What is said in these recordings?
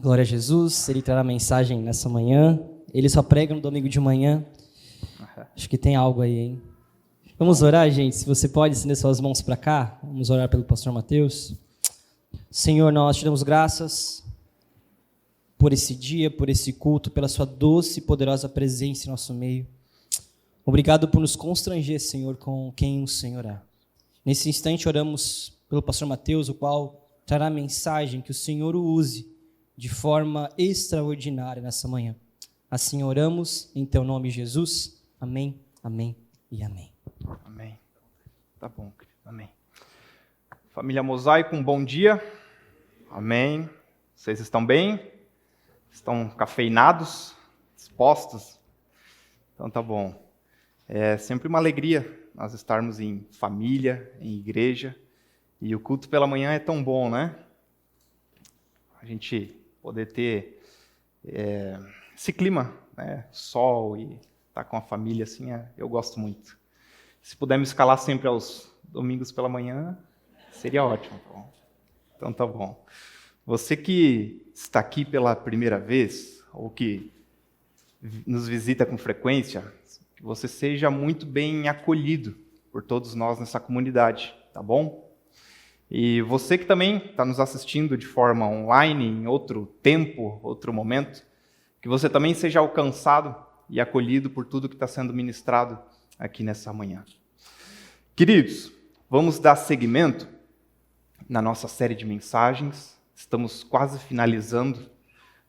Glória a Jesus, ele trará a mensagem nessa manhã. Ele só prega no domingo de manhã. Acho que tem algo aí, hein? Vamos orar, gente? Se você pode estender suas mãos para cá. Vamos orar pelo pastor Mateus. Senhor, nós te damos graças por esse dia, por esse culto, pela sua doce e poderosa presença em nosso meio. Obrigado por nos constranger, Senhor, com quem o Senhor é. Nesse instante oramos pelo pastor Mateus, o qual trará a mensagem, que o Senhor o use de forma extraordinária nessa manhã. Assim oramos em teu nome, Jesus. Amém, amém e amém. Amém. Tá bom, querido. Amém. Família Mosaico, um bom dia. Amém. Vocês estão bem? Estão cafeinados? Dispostos? Então tá bom. É sempre uma alegria nós estarmos em família, em igreja. E o culto pela manhã é tão bom, né? A gente poder ter esse clima, né? Sol e estar com a família, assim, eu gosto muito. Se puder me escalar sempre aos domingos pela manhã, seria ótimo. Então tá bom. Você que está aqui pela primeira vez, ou que nos visita com frequência, que você seja muito bem acolhido por todos nós nessa comunidade, tá bom? E você que também está nos assistindo de forma online, em outro tempo, outro momento, que você também seja alcançado e acolhido por tudo que está sendo ministrado aqui nessa manhã. Queridos, vamos dar seguimento na nossa série de mensagens. Estamos quase finalizando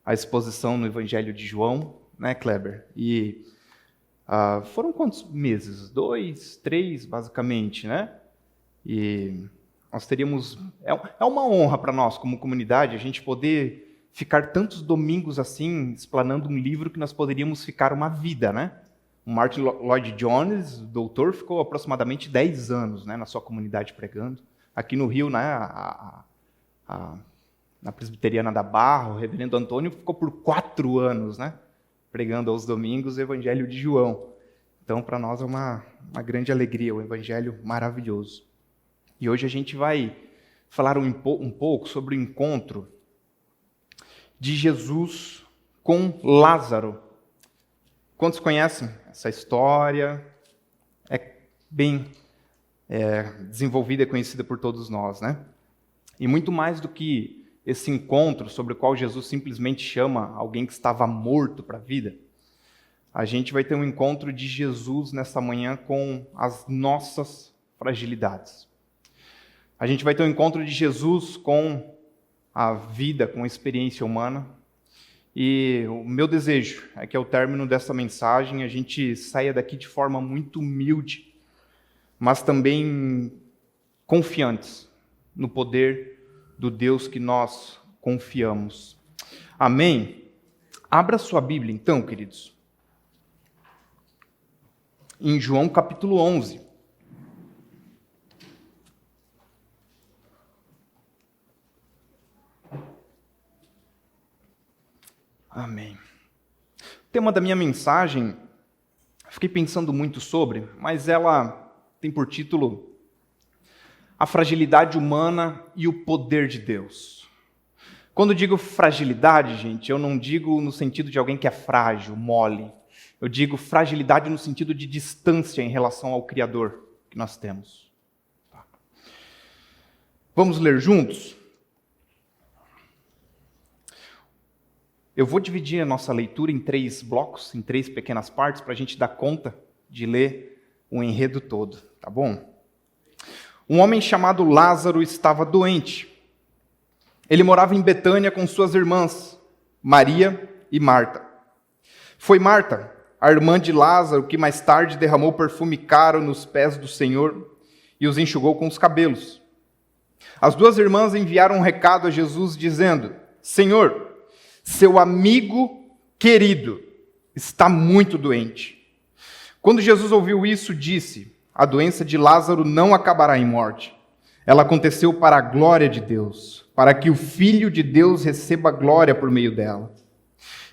a exposição no Evangelho de João, né, Kleber? E foram quantos meses? 2, 3, basicamente, né? E nós teríamos... É uma honra para nós, como comunidade, a gente poder ficar tantos domingos assim, explanando um livro que nós poderíamos ficar uma vida, né? O Martin Lloyd-Jones, doutor, ficou aproximadamente 10 anos, né, na sua comunidade pregando. Aqui no Rio, né, na Presbiteriana da Barra, o reverendo Antônio ficou por 4 anos, né, pregando aos domingos o Evangelho de João. Então, para nós é uma grande alegria, um Evangelho maravilhoso. E hoje a gente vai falar um pouco sobre o encontro de Jesus com Lázaro. Quantos conhecem essa história? É bem desenvolvida e conhecida por todos nós, né? E muito mais do que esse encontro sobre o qual Jesus simplesmente chama alguém que estava morto para a vida, a gente vai ter um encontro de Jesus nessa manhã com as nossas fragilidades. A gente vai ter um encontro de Jesus com a vida, com a experiência humana. E o meu desejo é que ao término dessa mensagem a gente saia daqui de forma muito humilde, mas também confiantes no poder do Deus que nós confiamos. Amém? Abra sua Bíblia então, queridos. Em João capítulo 11. Amém. O tema da minha mensagem, fiquei pensando muito sobre, mas ela tem por título A Fragilidade Humana e o Poder de Deus. Quando digo fragilidade, gente, eu não digo no sentido de alguém que é frágil, mole. Eu digo fragilidade no sentido de distância em relação ao Criador que nós temos. Vamos ler juntos? Eu vou dividir a nossa leitura em 3 blocos, em 3 pequenas partes, para a gente dar conta de ler o enredo todo, tá bom? Um homem chamado Lázaro estava doente. Ele morava em Betânia com suas irmãs, Maria e Marta. Foi Marta, a irmã de Lázaro, que mais tarde derramou perfume caro nos pés do Senhor e os enxugou com os cabelos. As 2 irmãs enviaram um recado a Jesus dizendo: Senhor, seu amigo querido está muito doente. Quando Jesus ouviu isso, disse: a doença de Lázaro não acabará em morte. Ela aconteceu para a glória de Deus, para que o Filho de Deus receba glória por meio dela.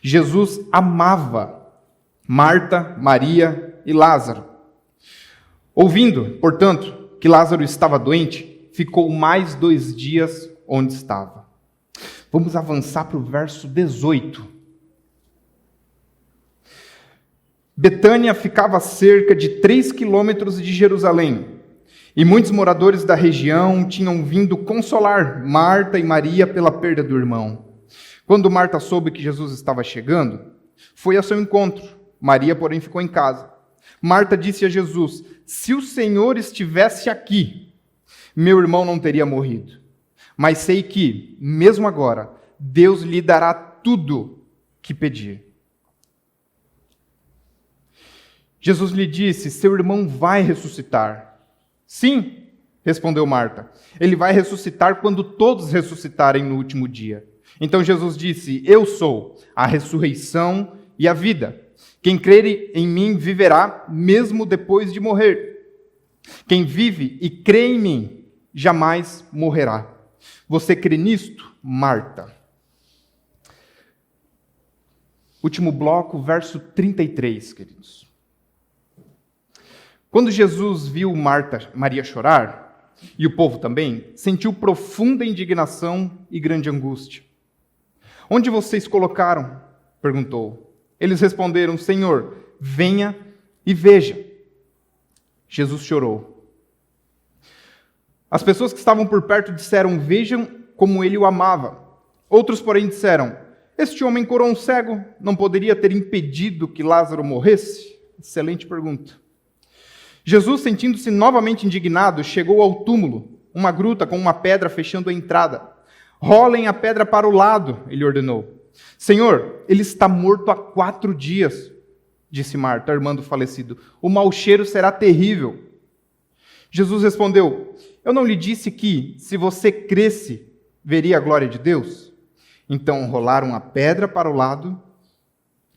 Jesus amava Marta, Maria e Lázaro. Ouvindo, portanto, que Lázaro estava doente, ficou mais 2 dias onde estava. Vamos avançar para o verso 18. Betânia ficava a cerca de 3 quilômetros de Jerusalém, e muitos moradores da região tinham vindo consolar Marta e Maria pela perda do irmão. Quando Marta soube que Jesus estava chegando, foi ao seu encontro. Maria, porém, ficou em casa. Marta disse a Jesus: se o Senhor estivesse aqui, meu irmão não teria morrido. Mas sei que, mesmo agora, Deus lhe dará tudo que pedir. Jesus lhe disse: seu irmão vai ressuscitar. Sim, respondeu Marta. Ele vai ressuscitar quando todos ressuscitarem no último dia. Então Jesus disse: eu sou a ressurreição e a vida. Quem crer em mim viverá, mesmo depois de morrer. Quem vive e crê em mim, jamais morrerá. Você crê nisto, Marta? Último bloco, verso 33, queridos. Quando Jesus viu Maria chorar, e o povo também, sentiu profunda indignação e grande angústia. Onde vocês colocaram? Perguntou. Eles responderam: Senhor, venha e veja. Jesus chorou. As pessoas que estavam por perto disseram: vejam como ele o amava. Outros, porém, disseram: este homem curou um cego, não poderia ter impedido que Lázaro morresse? Excelente pergunta. Jesus, sentindo-se novamente indignado, chegou ao túmulo, uma gruta com uma pedra fechando a entrada. Rolem a pedra para o lado, ele ordenou. Senhor, ele está morto há 4 dias, disse Marta, a irmã do falecido. O mau cheiro será terrível. Jesus respondeu: eu não lhe disse que, se você cresce, veria a glória de Deus? Então rolaram a pedra para o lado.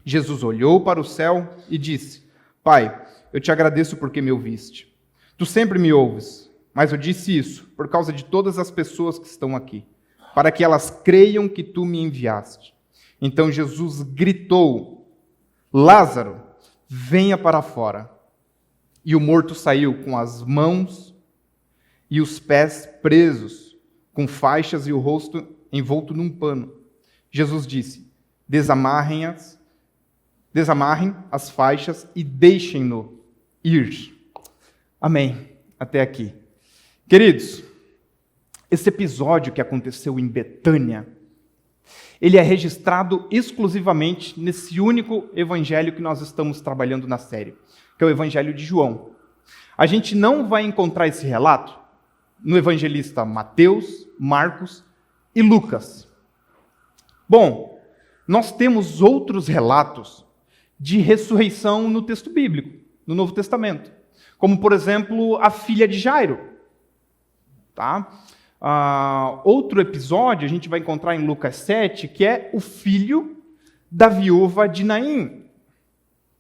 Jesus olhou para o céu e disse: Pai, eu te agradeço porque me ouviste. Tu sempre me ouves, mas eu disse isso por causa de todas as pessoas que estão aqui, para que elas creiam que tu me enviaste. Então Jesus gritou: Lázaro, venha para fora. E o morto saiu com as mãos e os pés presos, com faixas e o rosto envolto num pano. Jesus disse: desamarrem as faixas e deixem-no ir. Amém. Até aqui. Queridos, esse episódio que aconteceu em Betânia, ele é registrado exclusivamente nesse único evangelho que nós estamos trabalhando na série, que é o Evangelho de João. A gente não vai encontrar esse relato no evangelista Mateus, Marcos e Lucas. Bom, nós temos outros relatos de ressurreição no texto bíblico, no Novo Testamento, como, por exemplo, a filha de Jairo. Tá? Outro episódio a gente vai encontrar em Lucas 7, que é o filho da viúva de Naim.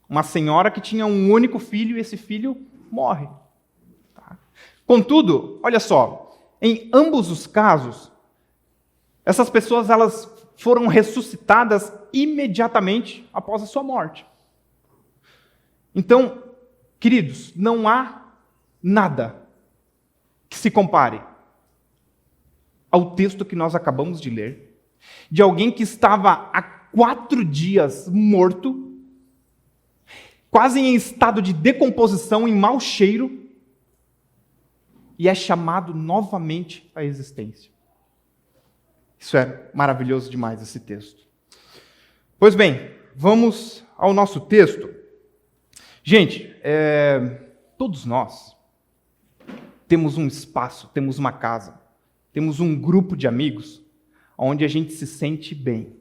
Uma senhora que tinha um único filho e esse filho morre. Tá? Contudo, olha só, em ambos os casos, essas pessoas elas foram ressuscitadas imediatamente após a sua morte. Então, queridos, não há nada que se compare ao texto que nós acabamos de ler, de alguém que estava há 4 dias morto, quase em estado de decomposição, em mau cheiro, e é chamado novamente à existência. Isso é maravilhoso demais, esse texto. Pois bem, vamos ao nosso texto. Gente, todos nós temos um espaço, temos uma casa, temos um grupo de amigos onde a gente se sente bem,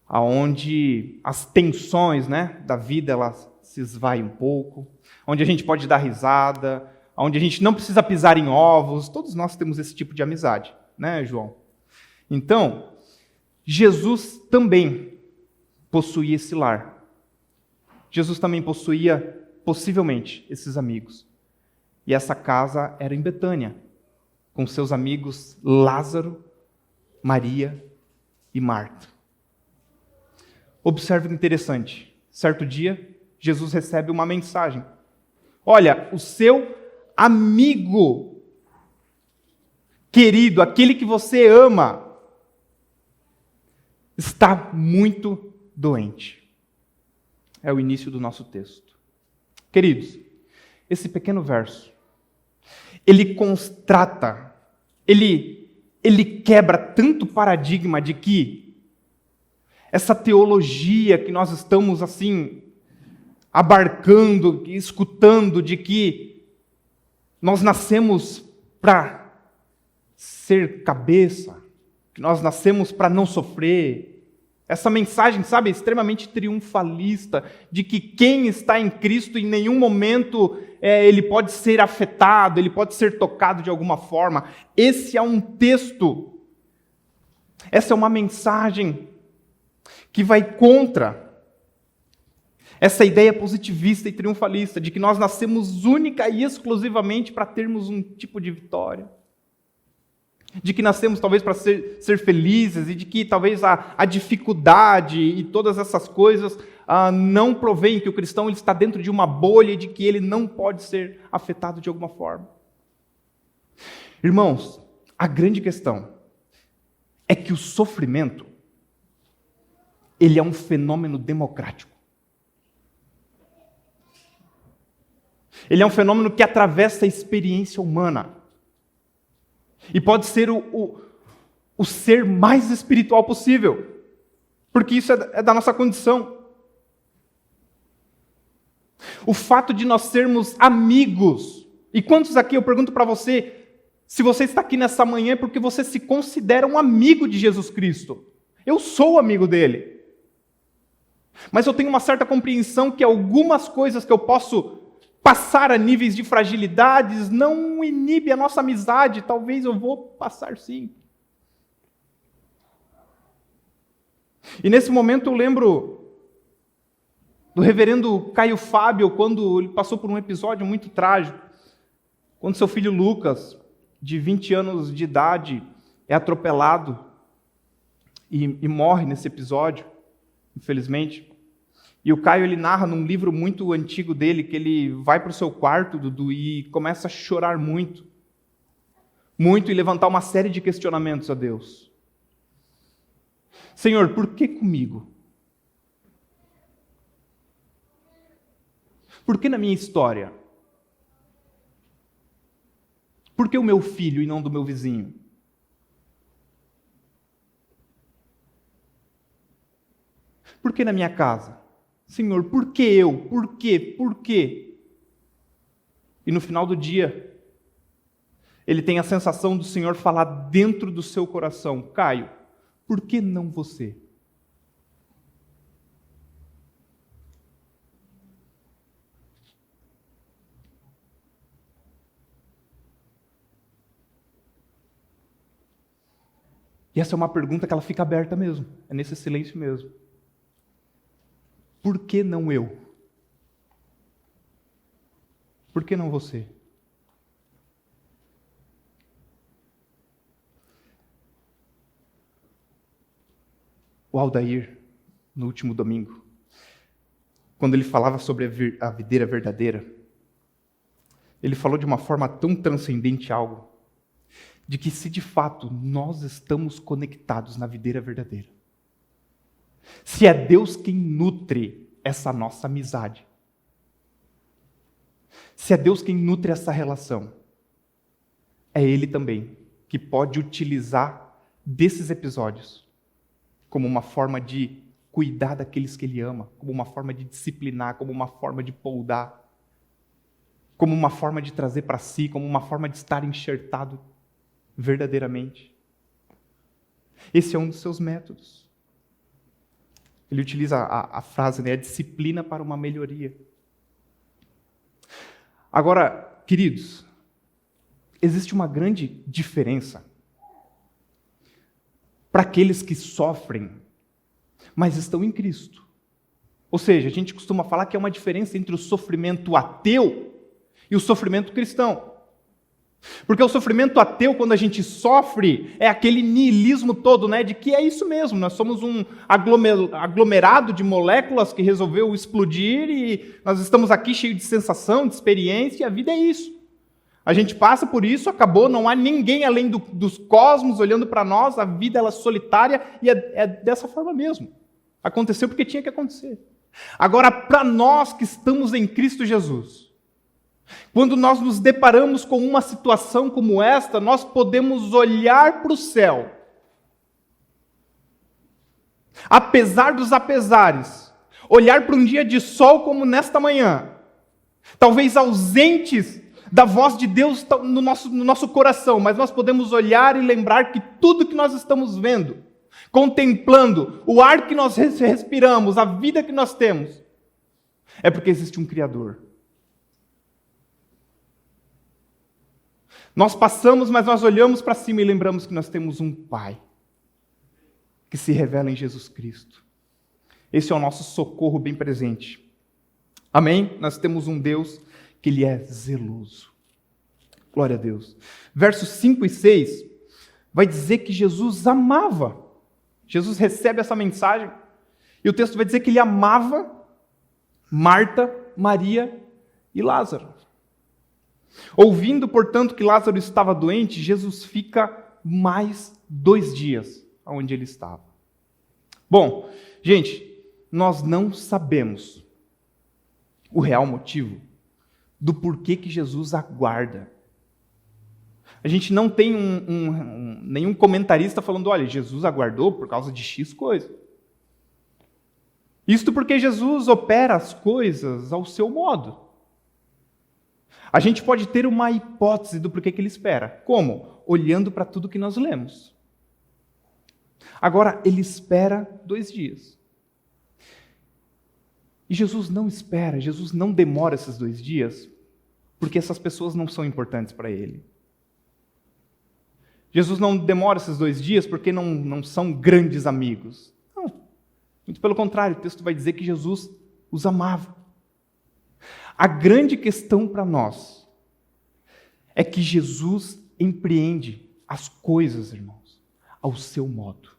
onde as tensões, da vida elas se esvaem um pouco, onde a gente pode dar risada, onde a gente não precisa pisar em ovos. Todos nós temos esse tipo de amizade, né, João? Então, Jesus também possuía esse lar. Jesus também possuía, possivelmente, esses amigos. E essa casa era em Betânia, com seus amigos Lázaro, Maria e Marta. Observe que interessante. Certo dia, Jesus recebe uma mensagem. Olha, o seu amigo querido, aquele que você ama, está muito doente. É o início do nosso texto. Queridos, esse pequeno verso, ele constrata, ele quebra tanto paradigma de que essa teologia que nós estamos assim abarcando, escutando, de que nós nascemos para ser cabeça, que nós nascemos para não sofrer. Essa mensagem, sabe, extremamente triunfalista, de que quem está em Cristo em nenhum momento ele pode ser afetado, ele pode ser tocado de alguma forma. Esse é um texto, essa é uma mensagem que vai contra essa ideia positivista e triunfalista, de que nós nascemos única e exclusivamente para termos um tipo de vitória. De que nascemos talvez para ser felizes, e de que talvez a dificuldade e todas essas coisas não provém que o cristão ele está dentro de uma bolha e de que ele não pode ser afetado de alguma forma. Irmãos, a grande questão é que o sofrimento ele é um fenômeno democrático. Ele é um fenômeno que atravessa a experiência humana. E pode ser o ser mais espiritual possível. Porque isso é da nossa condição. O fato de nós sermos amigos. E quantos aqui, eu pergunto para você, se você está aqui nessa manhã é porque você se considera um amigo de Jesus Cristo. Eu sou amigo dele. Mas eu tenho uma certa compreensão que algumas coisas que eu posso passar a níveis de fragilidades não inibe a nossa amizade. Talvez eu vou passar sim. E nesse momento eu lembro do reverendo Caio Fábio, quando ele passou por um episódio muito trágico, quando seu filho Lucas, de 20 anos de idade, é atropelado e morre nesse episódio, infelizmente. E o Caio ele narra num livro muito antigo dele, que ele vai para o seu quarto, Dudu, e começa a chorar muito. Muito, e levantar uma série de questionamentos a Deus. Senhor, por que comigo? Por que na minha história? Por que o meu filho e não do meu vizinho? Por que na minha casa? Senhor, por que eu? Por quê? Por quê? E no final do dia, ele tem a sensação do Senhor falar dentro do seu coração: Caio, por que não você? E essa é uma pergunta que ela fica aberta mesmo, é nesse silêncio mesmo. Por que não eu? Por que não você? O Aldair, no último domingo, quando ele falava sobre a videira verdadeira, ele falou de uma forma tão transcendente algo, de que se de fato nós estamos conectados na videira verdadeira, se é Deus quem nutre essa nossa amizade, se é Deus quem nutre essa relação, é Ele também que pode utilizar desses episódios como uma forma de cuidar daqueles que Ele ama, como uma forma de disciplinar, como uma forma de poudar, como uma forma de trazer para si, como uma forma de estar enxertado verdadeiramente. Esse é um dos seus métodos. Ele utiliza a frase, né, a disciplina para uma melhoria. Agora, queridos, existe uma grande diferença para aqueles que sofrem, mas estão em Cristo. Ou seja, a gente costuma falar que é uma diferença entre o sofrimento ateu e o sofrimento cristão. Porque o sofrimento ateu, quando a gente sofre, é aquele niilismo todo, né, de que é isso mesmo, nós somos um aglomerado de moléculas que resolveu explodir e nós estamos aqui cheios de sensação, de experiência, e a vida é isso. A gente passa por isso, acabou, não há ninguém além dos cosmos olhando para nós, a vida ela é solitária e é dessa forma mesmo. Aconteceu porque tinha que acontecer. Agora, para nós que estamos em Cristo Jesus, quando nós nos deparamos com uma situação como esta, nós podemos olhar para o céu. Apesar dos apesares, olhar para um dia de sol como nesta manhã, talvez ausentes da voz de Deus no nosso coração, mas nós podemos olhar e lembrar que tudo que nós estamos vendo, contemplando, o ar que nós respiramos, a vida que nós temos, é porque existe um Criador. Nós passamos, mas nós olhamos para cima e lembramos que nós temos um Pai, que se revela em Jesus Cristo. Esse é o nosso socorro bem presente. Amém? Nós temos um Deus que Ele é zeloso. Glória a Deus. Versos 5 e 6 vai dizer que Jesus amava. Jesus recebe essa mensagem e o texto vai dizer que Ele amava Marta, Maria e Lázaro. Ouvindo, portanto, que Lázaro estava doente, Jesus fica mais 2 dias onde ele estava. Bom, gente, nós não sabemos o real motivo do porquê que Jesus aguarda. A gente não tem nenhum comentarista falando, olha, Jesus aguardou por causa de X coisa. Isto porque Jesus opera as coisas ao seu modo. A gente pode ter uma hipótese do porquê que ele espera. Como? Olhando para tudo que nós lemos. Agora, ele espera 2 dias. E Jesus não espera, Jesus não demora esses 2 dias, porque essas pessoas não são importantes para ele. Jesus não demora esses 2 dias porque não são grandes amigos. Não, muito pelo contrário, o texto vai dizer que Jesus os amava. A grande questão para nós é que Jesus empreende as coisas, irmãos, ao seu modo.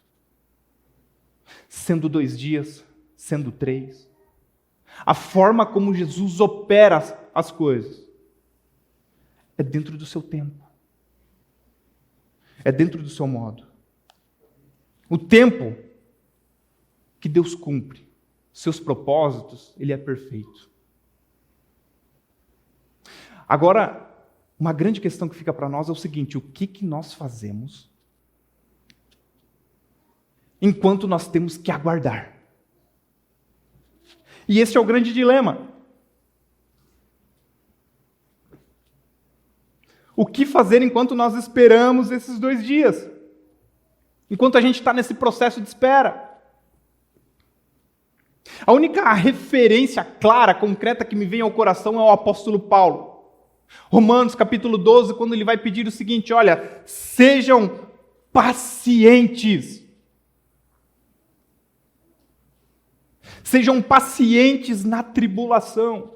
Sendo 2 dias, sendo 3. A forma como Jesus opera as coisas é dentro do seu tempo. É dentro do seu modo. O tempo que Deus cumpre, seus propósitos, Ele é perfeito. Agora, uma grande questão que fica para nós é o seguinte: o que nós fazemos enquanto nós temos que aguardar? E esse é o grande dilema. O que fazer enquanto nós esperamos esses 2 dias? Enquanto a gente está nesse processo de espera? A única referência clara, concreta que me vem ao coração é o apóstolo Paulo. Romanos capítulo 12, quando ele vai pedir o seguinte, olha, sejam pacientes. Sejam pacientes na tribulação.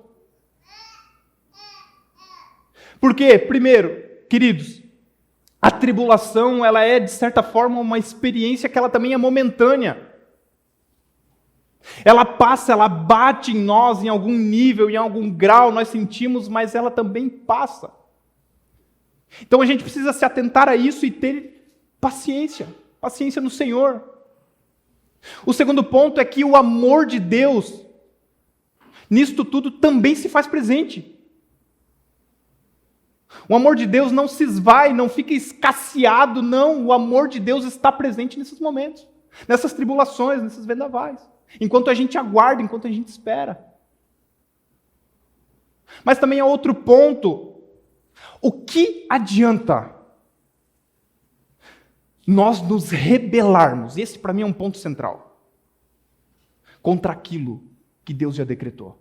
Por quê? Primeiro, queridos, a tribulação, ela é, de certa forma, uma experiência que ela também é momentânea. Ela passa, ela bate em nós em algum nível, em algum grau, nós sentimos, mas ela também passa. Então a gente precisa se atentar a isso e ter paciência no Senhor. O segundo ponto é que o amor de Deus, nisto tudo, também se faz presente. O amor de Deus não se esvai, não fica escasseado, não. O amor de Deus está presente nesses momentos, nessas tribulações, nesses vendavais. Enquanto a gente aguarda, enquanto a gente espera. Mas também há outro ponto. O que adianta nós nos rebelarmos? Esse para mim é um ponto central. Contra aquilo que Deus já decretou.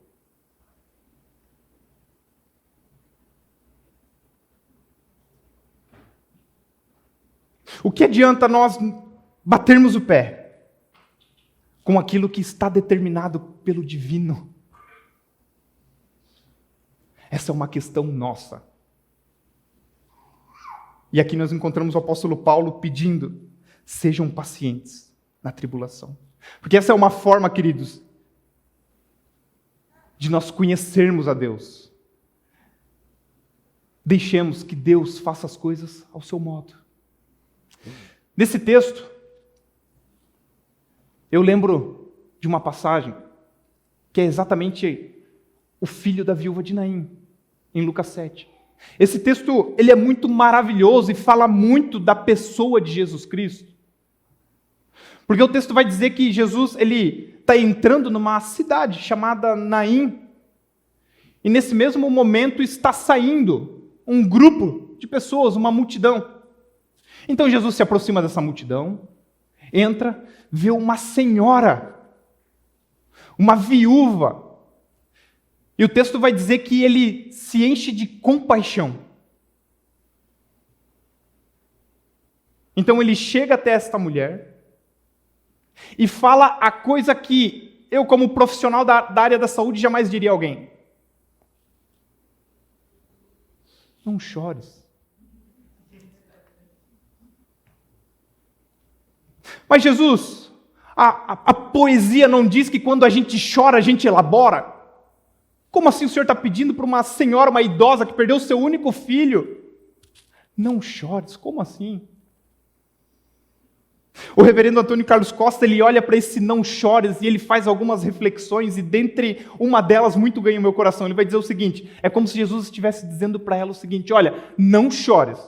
O que adianta nós batermos o pé com aquilo que está determinado pelo divino? Essa é uma questão nossa. E aqui nós encontramos o apóstolo Paulo pedindo, sejam pacientes na tribulação. Porque essa é uma forma, queridos, de nós conhecermos a Deus. deixemos que Deus faça as coisas ao seu modo. Nesse texto, eu lembro de uma passagem que é exatamente o filho da viúva de Naim, em Lucas 7. Esse texto ele é muito maravilhoso e fala muito da pessoa de Jesus Cristo. Porque o texto vai dizer que Jesus ele está entrando numa cidade chamada Naim. E nesse mesmo momento está saindo um grupo de pessoas, uma multidão. Então Jesus se aproxima dessa multidão, entra, vê uma senhora, uma viúva. E o texto vai dizer que ele se enche de compaixão. Então ele chega até esta mulher e fala a coisa que eu, como profissional da área da saúde, jamais diria a alguém. Não chores. Mas Jesus, a poesia não diz que quando a gente chora, a gente elabora? Como assim o senhor está pedindo para uma senhora, uma idosa que perdeu o seu único filho? Não chores, como assim? O reverendo Antônio Carlos Costa, ele olha para esse não chores e ele faz algumas reflexões e dentre uma delas muito ganha o meu coração. Ele vai dizer o seguinte, é como se Jesus estivesse dizendo para ela o seguinte, olha, não chores,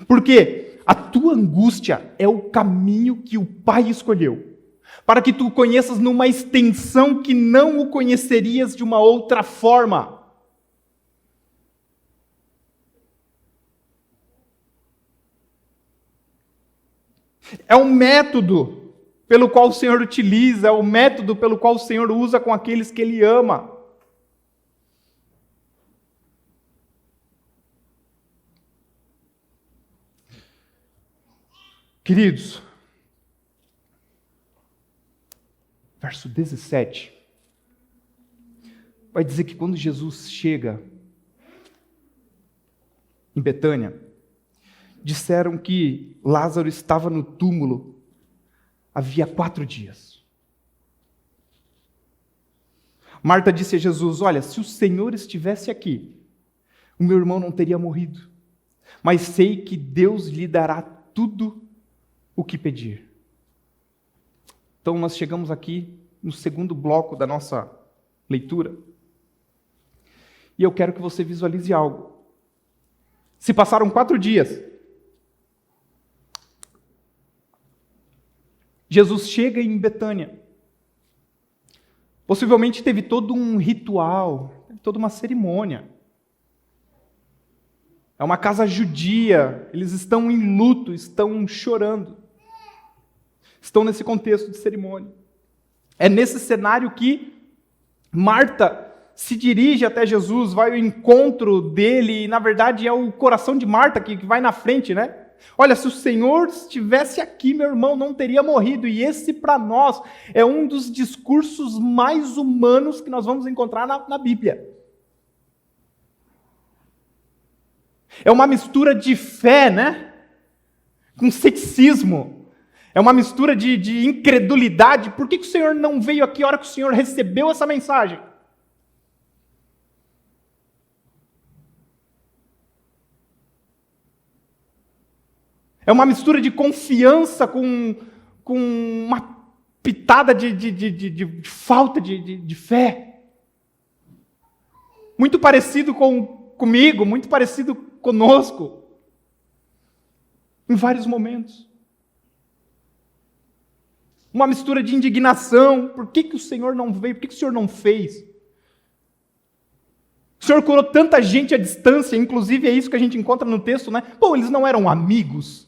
porque a tua angústia é o caminho que o Pai escolheu, para que tu o conheças numa extensão que não o conhecerias de uma outra forma. É um método pelo qual o Senhor utiliza, é o método pelo qual o Senhor usa com aqueles que Ele ama. Queridos, verso 17, vai dizer que quando Jesus chega em Betânia, disseram que Lázaro estava no túmulo havia 4 dias. Marta disse a Jesus, olha, se o Senhor estivesse aqui, o meu irmão não teria morrido, mas sei que Deus lhe dará tudo o que pedir. Então nós chegamos aqui no segundo bloco da nossa leitura, e eu quero que você visualize algo. Se passaram 4 dias, Jesus chega em Betânia. Possivelmente teve todo um ritual, toda uma cerimônia. É uma casa judia, eles estão em luto, estão chorando. Estão nesse contexto de cerimônia. É nesse cenário que Marta se dirige até Jesus, vai ao encontro dele, e na verdade é o coração de Marta que vai na frente, né? Olha, se o Senhor estivesse aqui, meu irmão não teria morrido. E esse, para nós, é um dos discursos mais humanos que nós vamos encontrar na Bíblia. É uma mistura de fé, né? Com ceticismo. É uma mistura de incredulidade. Por que o Senhor não veio aqui a hora que o Senhor recebeu essa mensagem? É uma mistura de confiança com uma pitada de falta de fé. Muito parecido comigo, muito parecido conosco. Em vários momentos. Uma mistura de indignação. Por que o Senhor não veio? Por que o Senhor não fez? O Senhor curou tanta gente à distância, inclusive é isso que a gente encontra no texto, né? Bom, eles não eram amigos.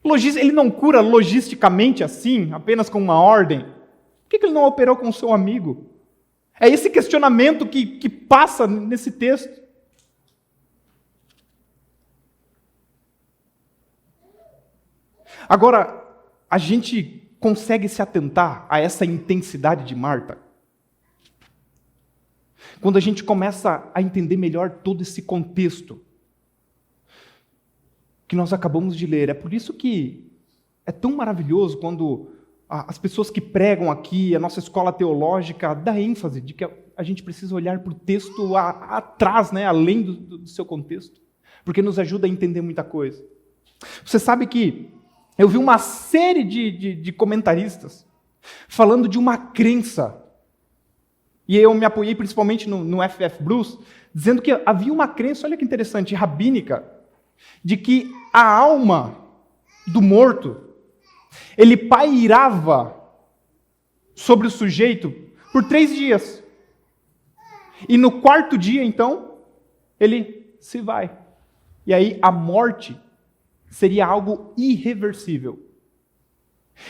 Ele não cura logisticamente assim, apenas com uma ordem. Por que ele não operou com o seu amigo? É esse questionamento que passa nesse texto. Agora, a gente consegue se atentar a essa intensidade de Marta? Quando a gente começa a entender melhor todo esse contexto que nós acabamos de ler. É por isso que é tão maravilhoso quando as pessoas que pregam aqui, a nossa escola teológica, dá ênfase de que a gente precisa olhar para o texto atrás, né? Além do seu contexto, porque nos ajuda a entender muita coisa. Você sabe que eu vi uma série de comentaristas falando de uma crença, e eu me apoiei principalmente no F.F. Bruce, dizendo que havia uma crença, olha que interessante, rabínica, de que a alma do morto, ele pairava sobre o sujeito por 3 dias. E no 4º dia, então, ele se vai. E aí a morte seria algo irreversível.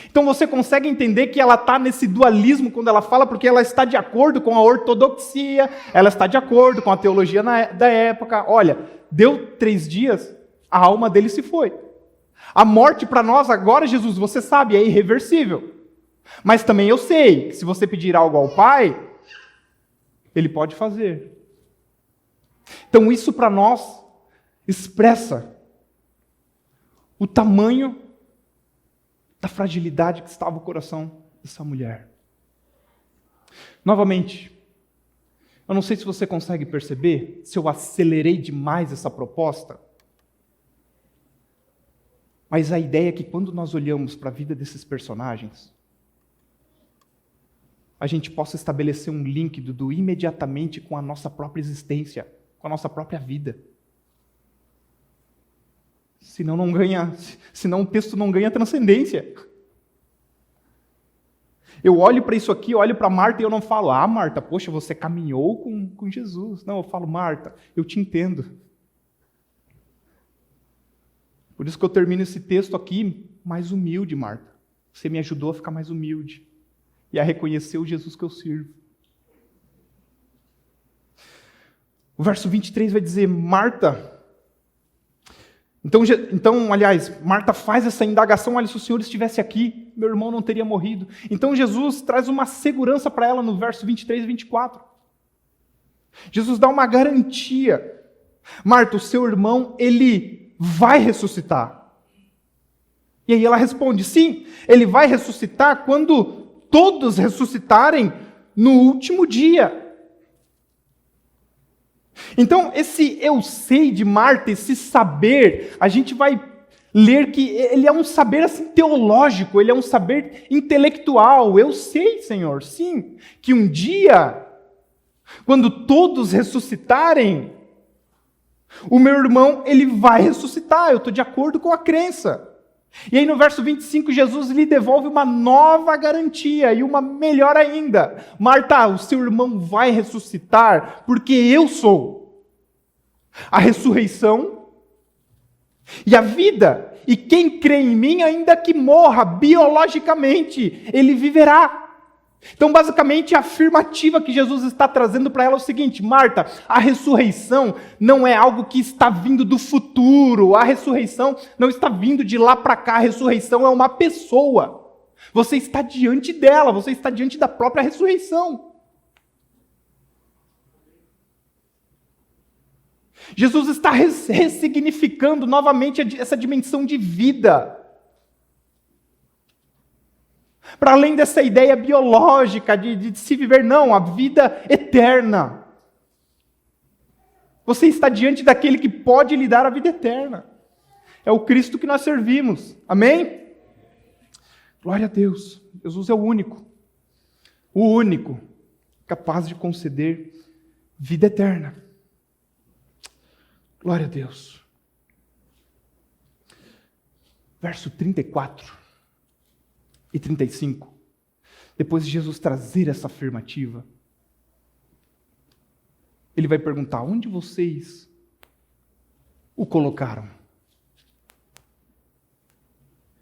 Então você consegue entender que ela está nesse dualismo quando ela fala, porque ela está de acordo com a ortodoxia, ela está de acordo com a teologia da época. Olha, deu 3 dias, a alma dele se foi. A morte para nós agora, Jesus, você sabe, é irreversível. Mas também eu sei que se você pedir algo ao Pai, Ele pode fazer. Então isso para nós expressa o tamanho da fragilidade que estava o coração dessa mulher. Novamente, eu não sei se você consegue perceber, se eu acelerei demais essa proposta, mas a ideia é que quando nós olhamos para a vida desses personagens, a gente possa estabelecer um link do imediatamente com a nossa própria existência, com a nossa própria vida. Senão o texto não ganha transcendência. Eu olho para isso aqui, eu olho para Marta e eu não falo, Marta, poxa, você caminhou com Jesus. Não, eu falo, Marta, eu te entendo. Por isso que eu termino esse texto aqui mais humilde, Marta. Você me ajudou a ficar mais humilde e a reconhecer o Jesus que eu sirvo. O verso 23 vai dizer, Marta... Então, aliás, Marta faz essa indagação, olha, se o Senhor estivesse aqui, meu irmão não teria morrido. Então Jesus traz uma segurança para ela no verso 23 e 24. Jesus dá uma garantia. Marta, o seu irmão, ele vai ressuscitar. E aí ela responde, sim, ele vai ressuscitar quando todos ressuscitarem no último dia. Então, esse eu sei de Marta, esse saber, a gente vai ler que ele é um saber assim teológico, ele é um saber intelectual. Eu sei, Senhor, sim, que um dia, quando todos ressuscitarem, o meu irmão, ele vai ressuscitar, eu estou de acordo com a crença. E aí no verso 25, Jesus lhe devolve uma nova garantia e uma melhor ainda. Marta, o seu irmão vai ressuscitar porque eu sou a ressurreição e a vida. E quem crê em mim, ainda que morra biologicamente, ele viverá. Então, basicamente, a afirmativa que Jesus está trazendo para ela é o seguinte, Marta, a ressurreição não é algo que está vindo do futuro, a ressurreição não está vindo de lá para cá, a ressurreição é uma pessoa. Você está diante dela, você está diante da própria ressurreição. Jesus está ressignificando novamente essa dimensão de vida. Para além dessa ideia biológica de se viver, não, a vida eterna. Você está diante daquele que pode lhe dar a vida eterna. É o Cristo que nós servimos. Amém? Glória a Deus. Jesus é o único capaz de conceder vida eterna. Glória a Deus. Verso 34. E 35, depois de Jesus trazer essa afirmativa, ele vai perguntar, onde vocês o colocaram?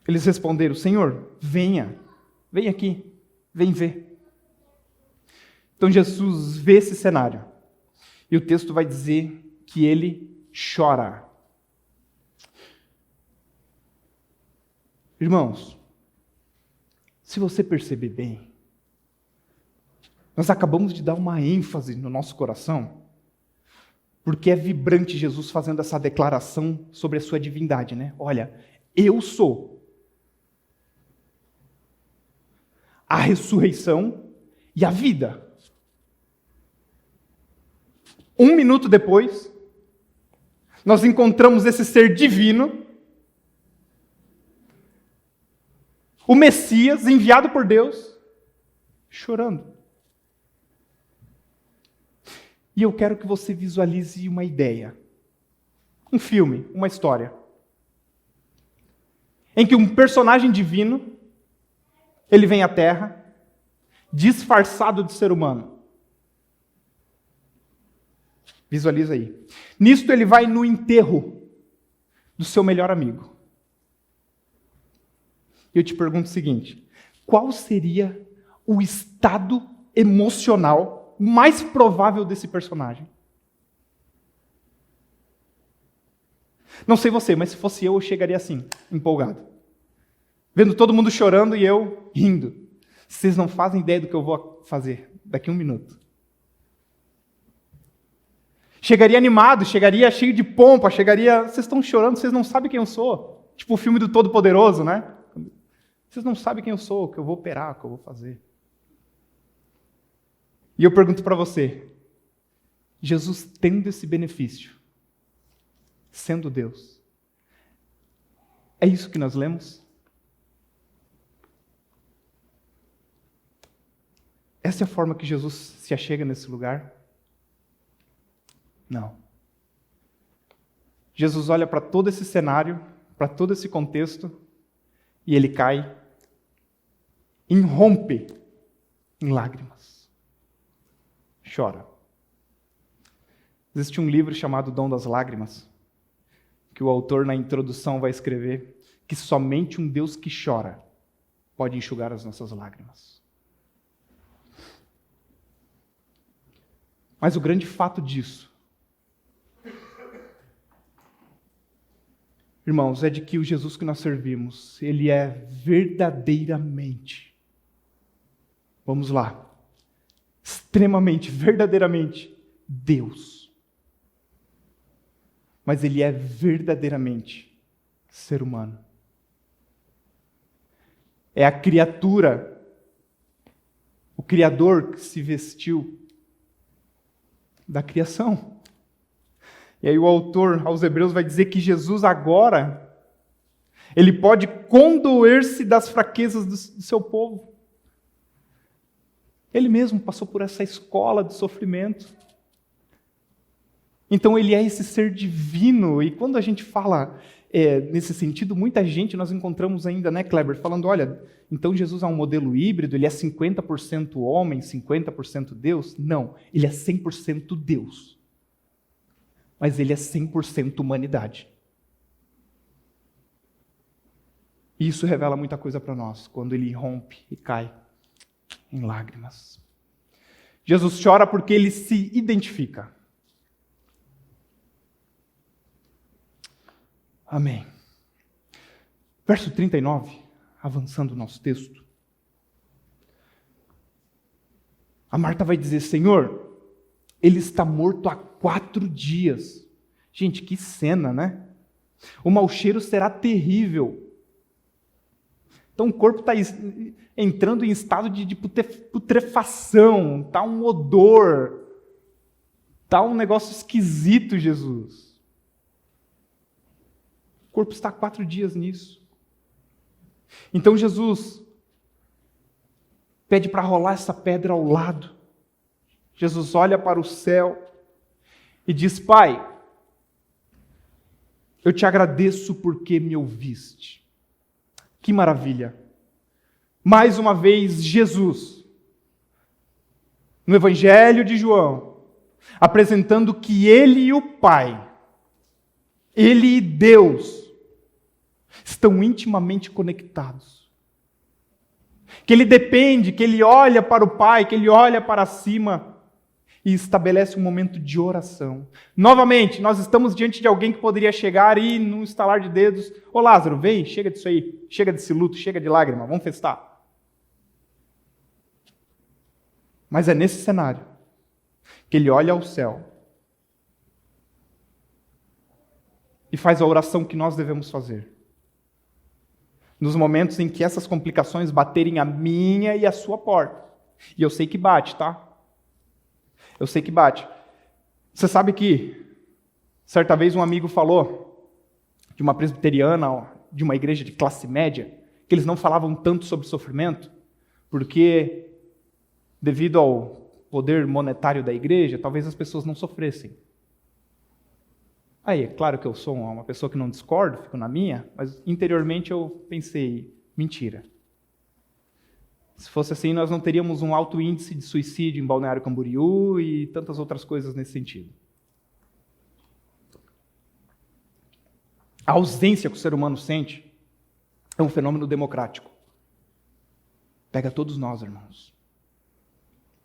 Eles responderam, Senhor, venha aqui, vem ver. Então Jesus vê esse cenário, e o texto vai dizer que ele chora. Irmãos, se você perceber bem, nós acabamos de dar uma ênfase no nosso coração, porque é vibrante Jesus fazendo essa declaração sobre a sua divindade, né? Olha, eu sou a ressurreição e a vida. Um minuto depois, nós encontramos esse ser divino, o Messias, enviado por Deus, chorando. E eu quero que você visualize uma ideia, um filme, uma história, em que um personagem divino, ele vem à Terra, disfarçado de ser humano. Visualiza aí. Nisto ele vai no enterro do seu melhor amigo. E eu te pergunto o seguinte: qual seria o estado emocional mais provável desse personagem? Não sei você, mas se fosse eu chegaria assim, empolgado. Vendo todo mundo chorando e eu rindo. Vocês não fazem ideia do que eu vou fazer daqui a um minuto. Chegaria animado, chegaria cheio de pompa, chegaria... Vocês estão chorando, vocês não sabem quem eu sou. Tipo o filme do Todo-Poderoso, né? Vocês não sabem quem eu sou, o que eu vou operar, o que eu vou fazer. E eu pergunto para você, Jesus tendo esse benefício, sendo Deus, é isso que nós lemos? Essa é a forma que Jesus se achega nesse lugar? Não. Jesus olha para todo esse cenário, para todo esse contexto, e ele cai, irrompe em lágrimas. Chora. Existe um livro chamado Dom das Lágrimas, que o autor, na introdução, vai escrever que somente um Deus que chora pode enxugar as nossas lágrimas. Mas o grande fato disso, irmãos, é de que o Jesus que nós servimos, ele é verdadeiramente, vamos lá, extremamente, verdadeiramente Deus. Mas ele é verdadeiramente ser humano. É a criatura, o Criador que se vestiu da criação. E aí o autor aos Hebreus vai dizer que Jesus agora, ele pode condoer-se das fraquezas do seu povo. Ele mesmo passou por essa escola de sofrimento. Então ele é esse ser divino, e quando a gente fala nesse sentido, muita gente nós encontramos ainda, né, Kleber, falando, olha, então Jesus é um modelo híbrido, ele é 50% homem, 50% Deus? Não, ele é 100% Deus. Mas ele é 100% humanidade. E isso revela muita coisa para nós, quando ele rompe e cai em lágrimas. Jesus chora porque ele se identifica. Amém. Verso 39, avançando o nosso texto. A Marta vai dizer, Senhor, ele está morto há 4 dias. Gente, que cena, né? O mau cheiro será terrível. Então o corpo está entrando em estado de putrefação, está um odor, está um negócio esquisito, Jesus. O corpo está há 4 dias nisso. Então Jesus pede para rolar essa pedra ao lado. Jesus olha para o céu e diz, Pai, eu te agradeço porque me ouviste. Que maravilha. Mais uma vez, Jesus, no Evangelho de João, apresentando que Ele e o Pai, Ele e Deus, estão intimamente conectados. Que Ele depende, que Ele olha para o Pai, que Ele olha para cima e estabelece um momento de oração. Novamente, nós estamos diante de alguém que poderia chegar e, num estalar de dedos, ô Lázaro, vem, chega disso aí, chega desse luto, chega de lágrima, vamos festar. Mas é nesse cenário que ele olha ao céu e faz a oração que nós devemos fazer. Nos momentos em que essas complicações baterem a minha e a sua porta. E eu sei que bate, tá? Eu sei que bate. Você sabe que, certa vez, um amigo falou de uma presbiteriana, de uma igreja de classe média, que eles não falavam tanto sobre sofrimento, porque, devido ao poder monetário da igreja, talvez as pessoas não sofressem. Aí, é claro que eu sou uma pessoa que não discordo, fico na minha, mas interiormente eu pensei, mentira. Se fosse assim, nós não teríamos um alto índice de suicídio em Balneário Camboriú e tantas outras coisas nesse sentido. A ausência que o ser humano sente é um fenômeno democrático. Pega todos nós, irmãos.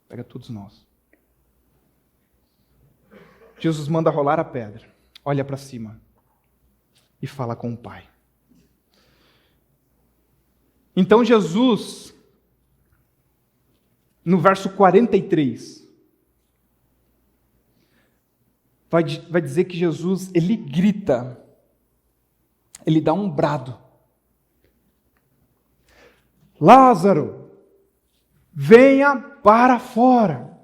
Pega todos nós. Jesus manda rolar a pedra, olha para cima e fala com o Pai. Então Jesus, no verso 43, vai dizer que Jesus, ele grita, ele dá um brado. Lázaro, venha para fora.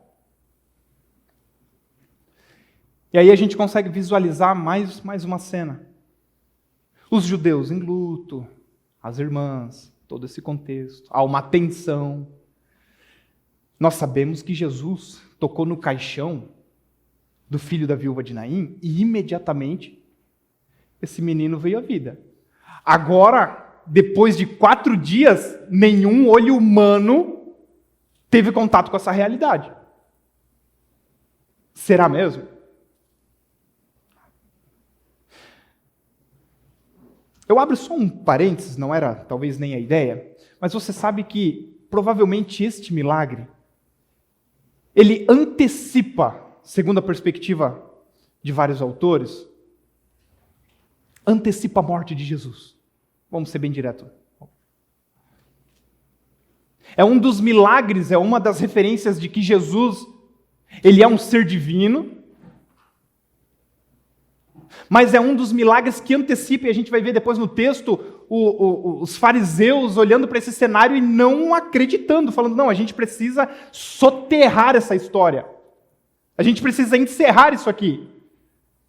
E aí a gente consegue visualizar mais uma cena. Os judeus em luto, as irmãs, todo esse contexto, há uma tensão. Nós sabemos que Jesus tocou no caixão do filho da viúva de Naim e imediatamente esse menino veio à vida. Agora, depois de 4 dias, nenhum olho humano teve contato com essa realidade. Será mesmo? Eu abro só um parênteses, não era talvez nem a ideia, mas você sabe que provavelmente este milagre, ele antecipa, segundo a perspectiva de vários autores, antecipa a morte de Jesus. Vamos ser bem direto. É um dos milagres, é uma das referências de que Jesus, ele é um ser divino, mas é um dos milagres que antecipa, e a gente vai ver depois no texto, os fariseus olhando para esse cenário e não acreditando, falando, não, a gente precisa soterrar essa história. A gente precisa encerrar isso aqui,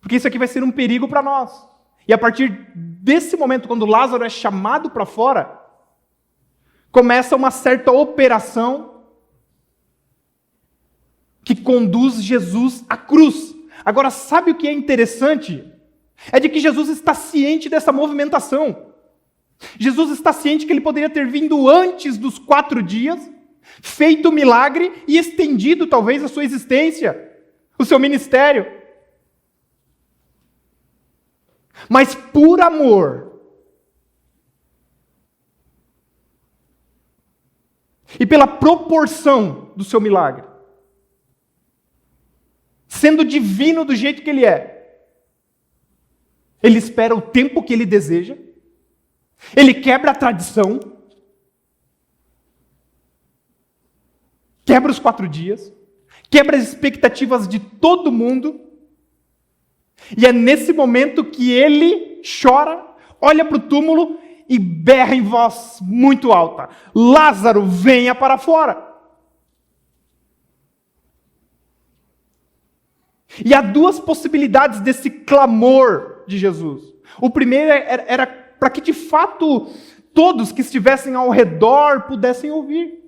porque isso aqui vai ser um perigo para nós. E a partir desse momento, quando Lázaro é chamado para fora, começa uma certa operação que conduz Jesus à cruz. Agora, sabe o que é interessante? É de que Jesus está ciente dessa movimentação. Jesus está ciente que ele poderia ter vindo antes dos 4 dias, feito o milagre e estendido talvez a sua existência, o seu ministério. Mas por amor e pela proporção do seu milagre, sendo divino do jeito que ele é, ele espera o tempo que ele deseja, ele quebra a tradição, quebra os 4 dias, quebra as expectativas de todo mundo, e é nesse momento que ele chora, olha para o túmulo e berra em voz muito alta, Lázaro, venha para fora. E há 2 possibilidades desse clamor de Jesus. O primeiro era para que de fato todos que estivessem ao redor pudessem ouvir.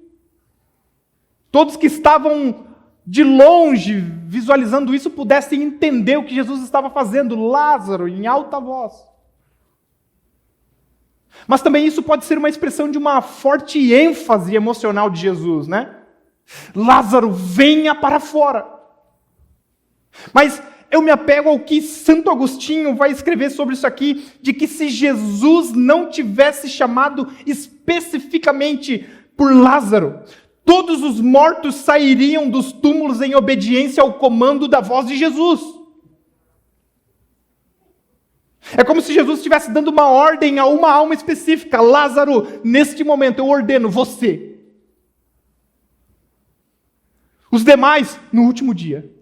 Todos que estavam de longe visualizando isso pudessem entender o que Jesus estava fazendo. Lázaro, em alta voz. Mas também isso pode ser uma expressão de uma forte ênfase emocional de Jesus, né? Lázaro, venha para fora. Mas eu me apego ao que Santo Agostinho vai escrever sobre isso aqui, de que se Jesus não tivesse chamado especificamente por Lázaro, todos os mortos sairiam dos túmulos em obediência ao comando da voz de Jesus. É como se Jesus estivesse dando uma ordem a uma alma específica. Lázaro, neste momento eu ordeno você. Os demais, no último dia.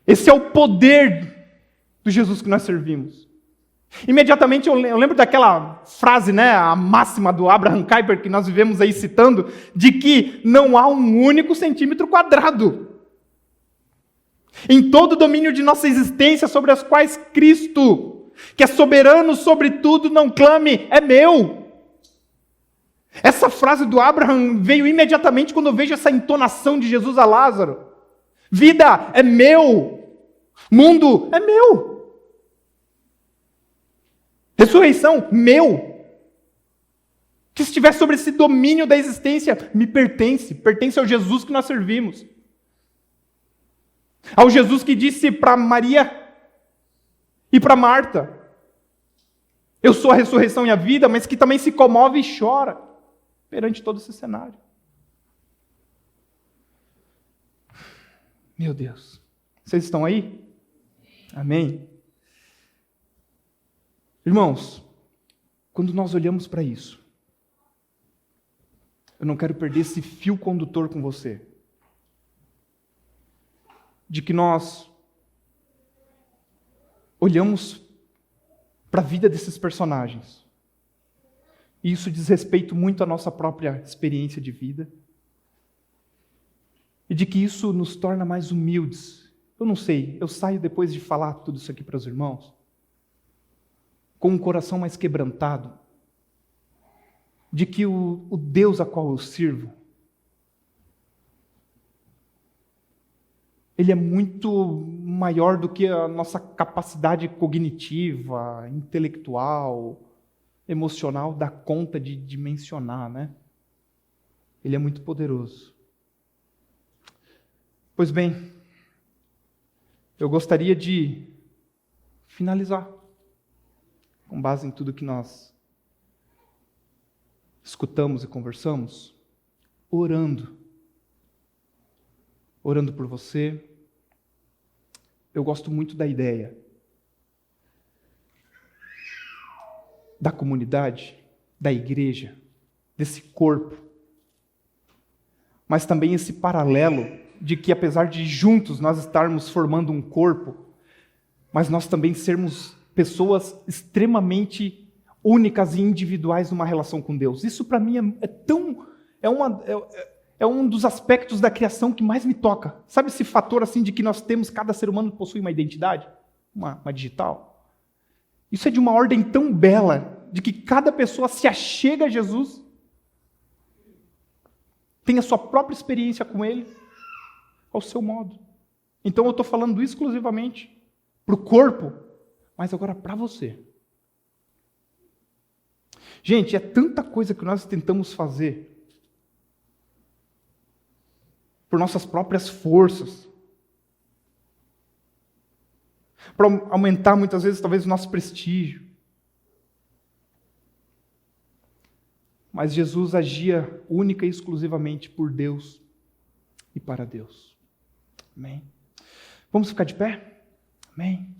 Esse é o poder do Jesus que nós servimos. Imediatamente eu lembro daquela frase, né, a máxima do Abraham Kuyper, que nós vivemos aí citando, de que não há um único centímetro quadrado. em todo o domínio de nossa existência, sobre as quais Cristo, que é soberano sobre tudo, não clame, é meu. Essa frase do Abraham veio imediatamente quando eu vejo essa entonação de Jesus a Lázaro. Vida é meu, mundo é meu, ressurreição, meu. Que estiver sobre esse domínio da existência, me pertence ao Jesus que nós servimos. Ao Jesus que disse para Maria e para Marta, eu sou a ressurreição e a vida, mas que também se comove e chora perante todo esse cenário. Meu Deus, vocês estão aí? Amém? Irmãos, quando nós olhamos para isso, eu não quero perder esse fio condutor com você, de que nós olhamos para a vida desses personagens, e isso diz respeito muito à nossa própria experiência de vida, e de que isso nos torna mais humildes. Eu não sei, eu saio depois de falar tudo isso aqui para os irmãos, com um coração mais quebrantado, de que o Deus a qual eu sirvo, Ele é muito maior do que a nossa capacidade cognitiva, intelectual, emocional, dá conta de dimensionar, né? Ele é muito poderoso. Pois bem, eu gostaria de finalizar, com base em tudo que nós escutamos e conversamos, orando por você. Eu gosto muito da ideia da comunidade, da igreja, desse corpo, mas também esse paralelo de que, apesar de juntos nós estarmos formando um corpo, mas nós também sermos pessoas extremamente únicas e individuais numa relação com Deus. Isso para mim é um dos aspectos da criação que mais me toca. Sabe esse fator assim de que nós temos, cada ser humano possui uma identidade, uma digital? Isso é de uma ordem tão bela, de que cada pessoa se achega a Jesus, tem a sua própria experiência com Ele, ao seu modo. Então eu estou falando exclusivamente para o corpo, mas agora para você. Gente, é tanta coisa que nós tentamos fazer por nossas próprias forças, para aumentar muitas vezes talvez o nosso prestígio. Mas Jesus agia única e exclusivamente por Deus e para Deus. Amém? Vamos ficar de pé? Amém?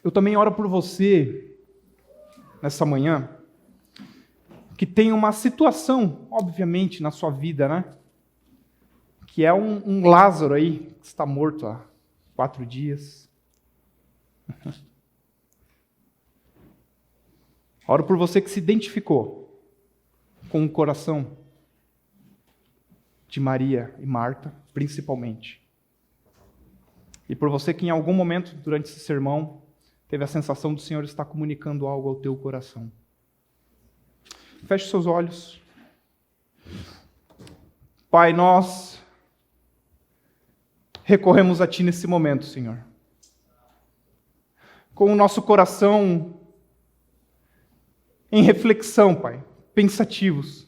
Eu também oro por você, nessa manhã, que tem uma situação, obviamente, na sua vida, né? Que é um Lázaro aí, que está morto há 4 dias. Oro por você que se identificou com o coração de Maria e Marta, principalmente. E por você que em algum momento, durante esse sermão, teve a sensação do Senhor estar comunicando algo ao teu coração. Feche seus olhos. Pai, nós recorremos a Ti nesse momento, Senhor. Com o nosso coração em reflexão, Pai, pensativos,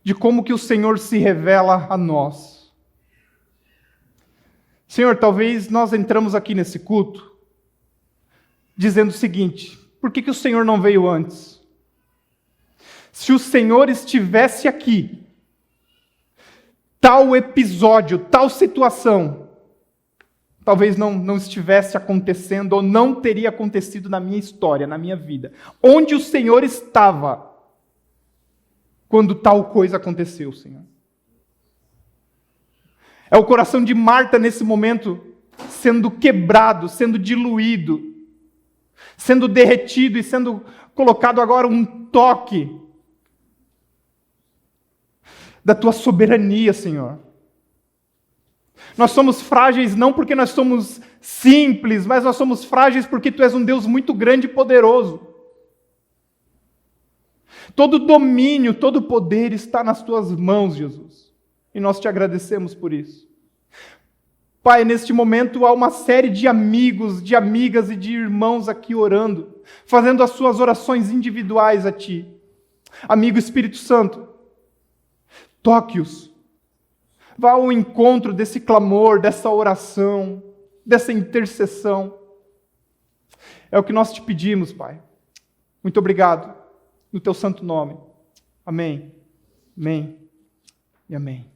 de como que o Senhor se revela a nós. Senhor, talvez nós entramos aqui nesse culto dizendo o seguinte: por que o Senhor não veio antes? Se o Senhor estivesse aqui, tal episódio, tal situação, talvez não estivesse acontecendo ou não teria acontecido na minha história, na minha vida. Onde o Senhor estava quando tal coisa aconteceu, Senhor? É o coração de Marta nesse momento sendo quebrado, sendo diluído, sendo derretido e sendo colocado agora um toque da tua soberania, Senhor. Nós somos frágeis não porque nós somos simples, mas nós somos frágeis porque Tu és um Deus muito grande e poderoso. Todo domínio, todo poder está nas Tuas mãos, Jesus. E nós Te agradecemos por isso. Pai, neste momento há uma série de amigos, de amigas e de irmãos aqui orando, fazendo as suas orações individuais a Ti. Amigo Espírito Santo, toque-os. Vá ao encontro desse clamor, dessa oração, dessa intercessão. É o que nós Te pedimos, Pai. Muito obrigado, no Teu santo nome. Amém. Amém e amém.